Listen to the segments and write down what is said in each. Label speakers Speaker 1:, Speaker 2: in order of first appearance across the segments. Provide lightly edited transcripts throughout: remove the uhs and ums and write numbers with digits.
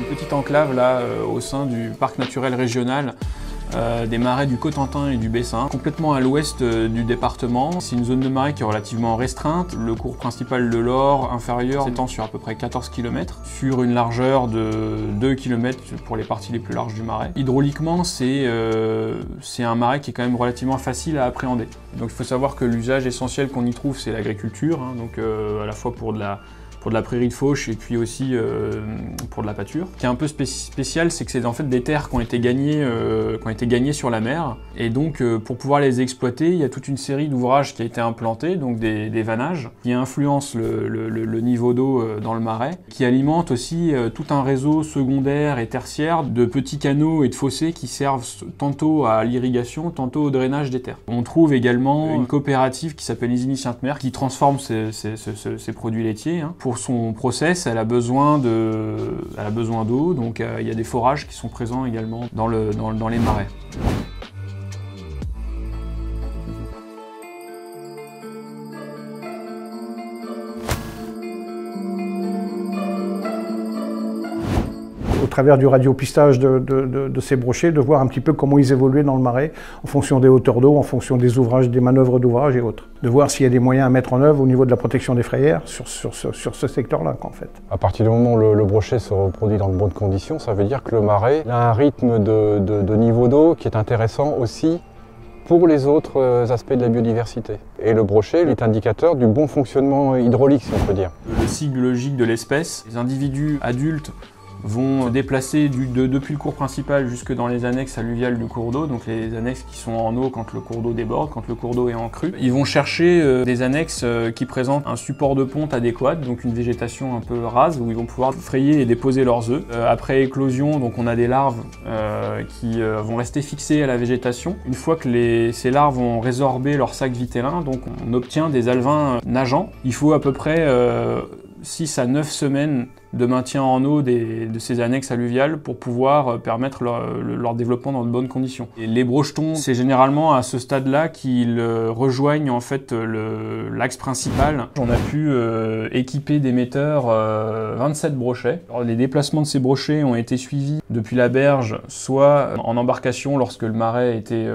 Speaker 1: petite enclave là au sein du parc naturel régional des marais du Cotentin et du Bessin, complètement à l'ouest du département. C'est une zone de marais qui est relativement restreinte. Le cours principal de l'Or inférieur s'étend sur à peu près 14 km, sur une largeur de 2 km pour les parties les plus larges du marais. Hydrauliquement, c'est un marais qui est quand même relativement facile à appréhender. Donc il faut savoir que l'usage essentiel qu'on y trouve, c'est l'agriculture, hein, donc à la fois pour de la prairie de fauche et puis aussi pour de la pâture. Ce qui est un peu spécial, c'est que c'est en fait des terres qui ont été gagnées sur la mer. Et donc pour pouvoir les exploiter, il y a toute une série d'ouvrages qui a été implantés, donc des vannages, qui influencent le niveau d'eau dans le marais, qui alimentent aussi tout un réseau secondaire et tertiaire de petits canaux et de fossés qui servent tantôt à l'irrigation, tantôt au drainage des terres. On trouve également une coopérative qui s'appelle Isigny-Sainte-Mère, qui transforme ces produits laitiers. Hein. Pour son process, elle a besoin d'eau, donc il y a des forages qui sont présents également dans les marais.
Speaker 2: Au travers du radiopistage de ces brochets, de voir un petit peu comment ils évoluaient dans le marais, en fonction des hauteurs d'eau, en fonction des ouvrages, des manœuvres d'ouvrage et autres. De voir s'il y a des moyens à mettre en œuvre au niveau de la protection des frayères sur ce secteur-là, en fait.
Speaker 3: À partir du moment où le brochet se reproduit dans de bonnes conditions, ça veut dire que le marais a un rythme de niveau d'eau qui est intéressant aussi pour les autres aspects de la biodiversité. Et le brochet est indicateur du bon fonctionnement hydraulique, si on peut dire.
Speaker 1: Le cycle biologique de l'espèce, les individus adultes vont se déplacer depuis le cours principal jusque dans les annexes alluviales du cours d'eau, donc les annexes qui sont en eau quand le cours d'eau déborde, quand le cours d'eau est en crue. Ils vont chercher des annexes qui présentent un support de ponte adéquat, donc une végétation un peu rase, où ils vont pouvoir frayer et déposer leurs œufs. Après éclosion, donc on a des larves qui vont rester fixées à la végétation. Une fois que ces larves ont résorbé leur sac vitellin, donc on obtient des alevins nageants. Il faut à peu près 6 à 9 semaines de maintien en eau de ces annexes alluviales pour pouvoir permettre leur développement dans de bonnes conditions. Et les brochetons, c'est généralement à ce stade-là qu'ils rejoignent en fait l'axe principal. On a pu équiper d'émetteurs 27 brochets. Alors, les déplacements de ces brochets ont été suivis depuis la berge, soit en embarcation lorsque le marais était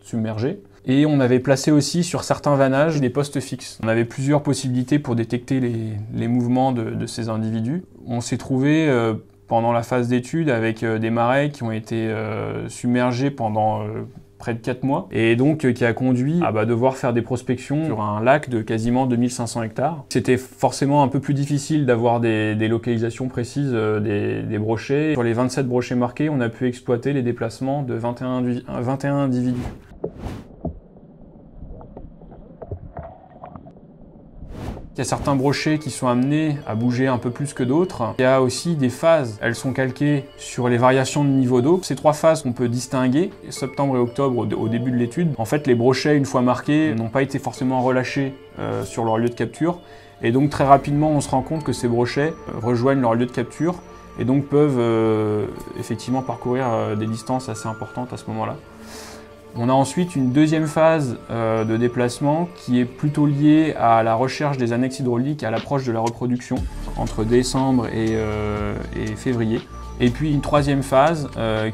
Speaker 1: submergé. Et on avait placé aussi sur certains vannages des postes fixes. On avait plusieurs possibilités pour détecter les mouvements de ces individus. On s'est trouvé pendant la phase d'étude avec des marais qui ont été submergés pendant près de 4 mois, et donc qui a conduit à devoir faire des prospections sur un lac de quasiment 2500 hectares. C'était forcément un peu plus difficile d'avoir des localisations précises des brochets. Sur les 27 brochets marqués, on a pu exploiter les déplacements de 21 individus. Il y a certains brochets qui sont amenés à bouger un peu plus que d'autres. Il y a aussi des phases, elles sont calquées sur les variations de niveau d'eau. Ces 3 phases qu'on peut distinguer, septembre et octobre au début de l'étude. En fait, les brochets, une fois marqués, n'ont pas été forcément relâchés sur leur lieu de capture. Et donc très rapidement, on se rend compte que ces brochets rejoignent leur lieu de capture et donc peuvent effectivement parcourir des distances assez importantes à ce moment-là. On a ensuite une deuxième phase de déplacement qui est plutôt liée à la recherche des annexes hydrauliques à l'approche de la reproduction, entre décembre et février. Et puis une troisième phase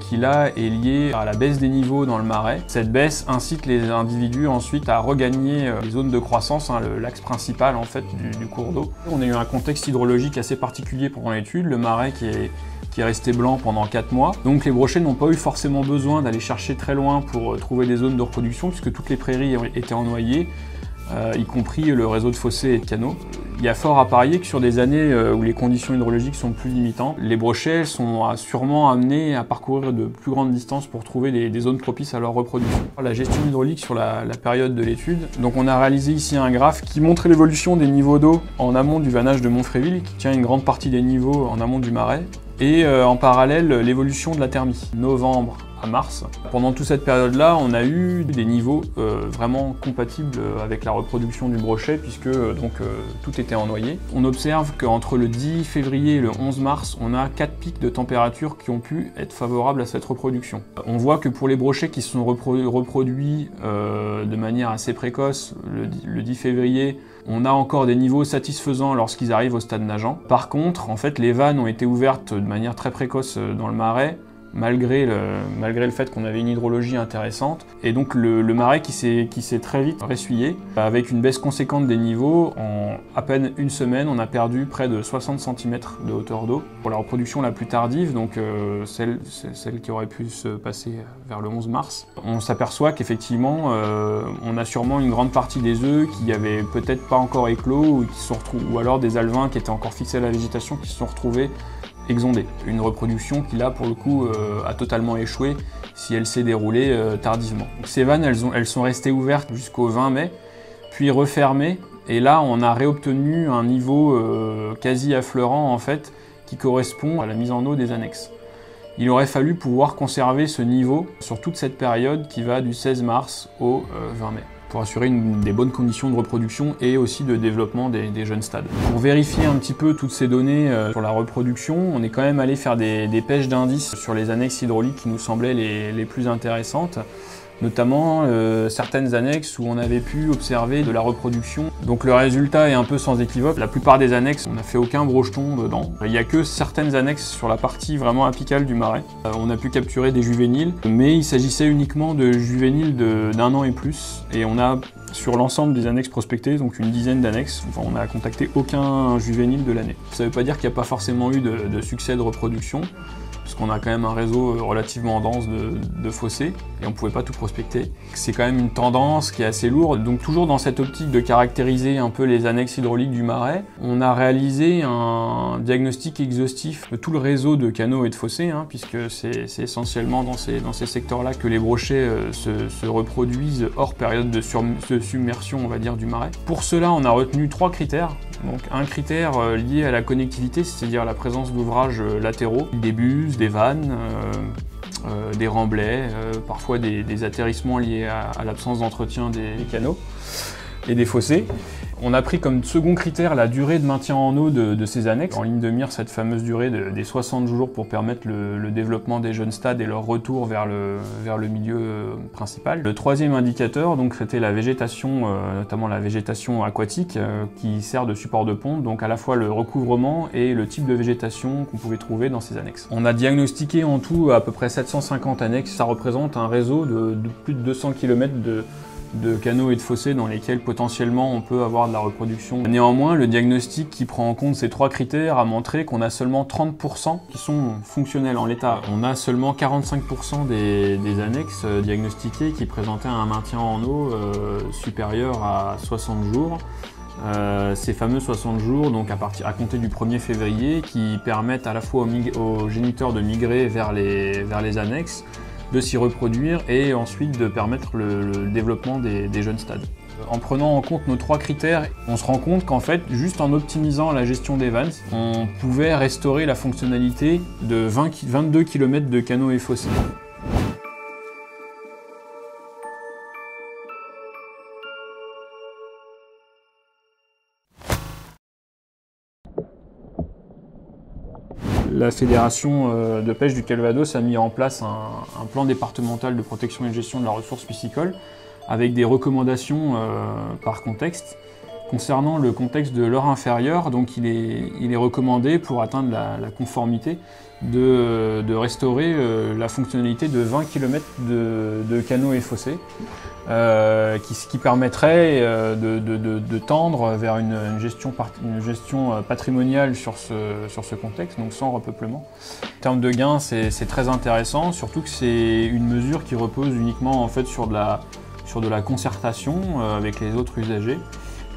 Speaker 1: qui là est liée à la baisse des niveaux dans le marais. Cette baisse incite les individus ensuite à regagner les zones de croissance, hein, l'axe principal en fait du cours d'eau. On a eu un contexte hydrologique assez particulier pendant l'étude, le marais qui est resté blanc pendant 4 mois. Donc les brochets n'ont pas eu forcément besoin d'aller chercher très loin pour trouver des zones de reproduction puisque toutes les prairies étaient ennoyées, y compris le réseau de fossés et de canaux. Il y a fort à parier que sur des années où les conditions hydrologiques sont plus limitantes, les brochets sont sûrement amenés à parcourir de plus grandes distances pour trouver des zones propices à leur reproduction. La gestion hydraulique sur la période de l'étude. Donc on a réalisé ici un graphe qui montre l'évolution des niveaux d'eau en amont du vannage de Montfréville, qui tient une grande partie des niveaux en amont du marais. Et en parallèle, l'évolution de la thermie, novembre à mars. Pendant toute cette période-là, on a eu des niveaux vraiment compatibles avec la reproduction du brochet, puisque tout était ennoyé. On observe qu'entre le 10 février et le 11 mars, on a 4 pics de température qui ont pu être favorables à cette reproduction. On voit que pour les brochets qui se sont reproduits de manière assez précoce, le 10 février, On a encore des niveaux satisfaisants lorsqu'ils arrivent au stade nageant. Par contre, en fait, les vannes ont été ouvertes de manière très précoce dans le marais, malgré le fait qu'on avait une hydrologie intéressante. Et donc le marais qui s'est très vite ressuyé, avec une baisse conséquente des niveaux. En à peine une semaine, on a perdu près de 60 cm de hauteur d'eau. Pour la reproduction la plus tardive, donc celle qui aurait pu se passer vers le 11 mars, on s'aperçoit qu'effectivement, on a sûrement une grande partie des œufs qui n'avaient peut-être pas encore éclos, ou alors des alevins qui étaient encore fixés à la végétation qui se sont retrouvés exondée. Une reproduction qui là pour le coup a totalement échoué si elle s'est déroulée tardivement. Donc, ces vannes elles sont restées ouvertes jusqu'au 20 mai, puis refermées, et là on a réobtenu un niveau quasi affleurant en fait qui correspond à la mise en eau des annexes. Il aurait fallu pouvoir conserver ce niveau sur toute cette période qui va du 16 mars au 20 mai. Pour assurer des bonnes conditions de reproduction et aussi de développement des jeunes stades. Pour vérifier un petit peu toutes ces données sur la reproduction, on est quand même allé faire des pêches d'indices sur les annexes hydrauliques qui nous semblaient les plus intéressantes, notamment certaines annexes où on avait pu observer de la reproduction. Donc le résultat est un peu sans équivoque. La plupart des annexes, on n'a fait aucun brocheton dedans. Il n'y a que certaines annexes sur la partie vraiment apicale du marais. On a pu capturer des juvéniles, mais il s'agissait uniquement de juvéniles d'un an et plus. Et on a, sur l'ensemble des annexes prospectées, donc une dizaine d'annexes, on n'a contacté aucun juvénile de l'année. Ça ne veut pas dire qu'il n'y a pas forcément eu de succès de reproduction, parce qu'on a quand même un réseau relativement dense de fossés, et on ne pouvait pas tout prospecter. C'est quand même une tendance qui est assez lourde, donc toujours dans cette optique de caractériser un peu les annexes hydrauliques du marais, on a réalisé un diagnostic exhaustif de tout le réseau de canaux et de fossés, puisque c'est essentiellement dans ces secteurs-là que les brochets se reproduisent hors période de submersion, on va dire, du marais. Pour cela, on a retenu 3 critères. Donc un critère lié à la connectivité, c'est-à-dire la présence d'ouvrages latéraux, des buses, des vannes, des remblais, parfois des atterrissements liés à l'absence d'entretien des canaux et des fossés. On a pris comme second critère la durée de maintien en eau de ces annexes. En ligne de mire, cette fameuse durée des 60 jours pour permettre le développement des jeunes stades et leur retour vers le milieu principal. Le troisième indicateur, donc, c'était la végétation, notamment la végétation aquatique, qui sert de support de ponte, donc à la fois le recouvrement et le type de végétation qu'on pouvait trouver dans ces annexes. On a diagnostiqué en tout à peu près 750 annexes. Ça représente un réseau de plus de 200 km de canaux et de fossés dans lesquels potentiellement on peut avoir de la reproduction. Néanmoins, le diagnostic qui prend en compte ces 3 critères a montré qu'on a seulement 30% qui sont fonctionnels en l'état. On a seulement 45% des annexes diagnostiquées qui présentaient un maintien en eau supérieur à 60 jours. Ces fameux 60 jours, donc à compter du 1er février, qui permettent à la fois aux géniteurs de migrer vers les annexes, de s'y reproduire et ensuite de permettre le développement des jeunes stades. En prenant en compte nos 3 critères, on se rend compte qu'en fait, juste en optimisant la gestion des vannes, on pouvait restaurer la fonctionnalité de 22 km de canaux et fossés. La Fédération de pêche du Calvados a mis en place un plan départemental de protection et de gestion de la ressource piscicole avec des recommandations par contexte. Concernant le contexte de l'heure inférieure, donc il est recommandé pour atteindre la conformité de restaurer la fonctionnalité de 20 km de canaux et fossés, qui permettrait de tendre vers une gestion patrimoniale sur ce contexte, donc sans repeuplement. En termes de gains, c'est très intéressant, surtout que c'est une mesure qui repose uniquement en fait sur de la concertation avec les autres usagers,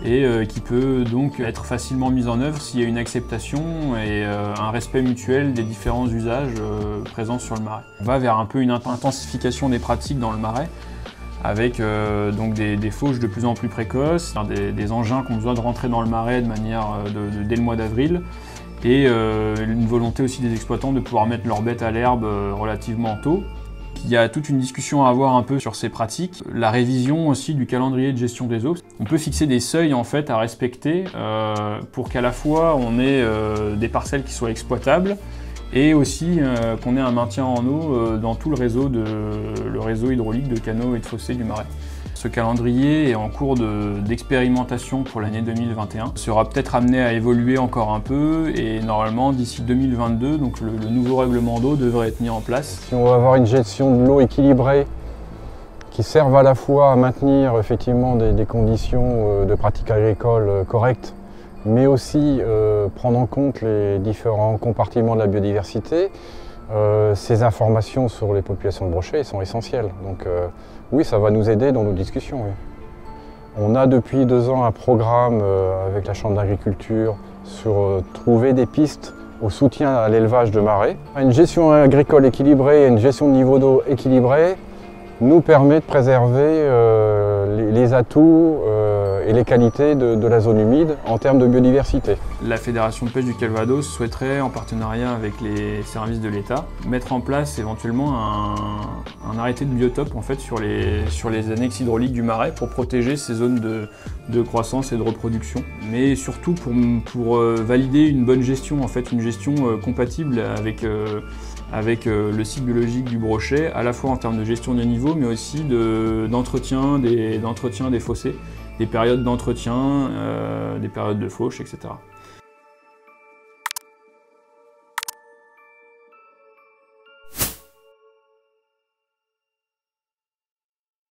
Speaker 1: et qui peut donc être facilement mise en œuvre s'il y a une acceptation et un respect mutuel des différents usages présents sur le marais. On va vers un peu une intensification des pratiques dans le marais, avec donc des fauches de plus en plus précoces, des engins qui ont besoin de rentrer dans le marais de manière dès le mois d'avril, et une volonté aussi des exploitants de pouvoir mettre leurs bêtes à l'herbe relativement tôt. Il y a toute une discussion à avoir un peu sur ces pratiques. La révision aussi du calendrier de gestion des eaux. On peut fixer des seuils en fait à respecter pour qu'à la fois on ait des parcelles qui soient exploitables et aussi qu'on ait un maintien en eau dans tout le réseau hydraulique de canaux et de fossés du marais. Ce calendrier est en cours d'expérimentation pour l'année 2021. Il sera peut-être amené à évoluer encore un peu et normalement d'ici 2022, donc le nouveau règlement d'eau devrait être mis en place.
Speaker 3: Si on veut avoir une gestion de l'eau équilibrée qui serve à la fois à maintenir effectivement des conditions de pratique agricole correctes, mais aussi prendre en compte les différents compartiments de la biodiversité, ces informations sur les populations de brochets sont essentielles. Donc oui, ça va nous aider dans nos discussions. Oui. On a depuis 2 ans un programme avec la Chambre d'agriculture sur trouver des pistes au soutien à l'élevage de marais. Une gestion agricole équilibrée et une gestion de niveau d'eau équilibrée nous permet de préserver les atouts et les qualités de la zone humide en termes de biodiversité.
Speaker 1: La Fédération de pêche du Calvados souhaiterait, en partenariat avec les services de l'État, mettre en place éventuellement un arrêté de biotope en fait, sur les annexes hydrauliques du marais pour protéger ces zones de croissance et de reproduction, mais surtout pour valider une bonne gestion, en fait, une gestion compatible avec le cycle biologique du brochet, à la fois en termes de gestion des niveaux, mais aussi d'entretien des fossés, des périodes d'entretien, des périodes de fauche, etc.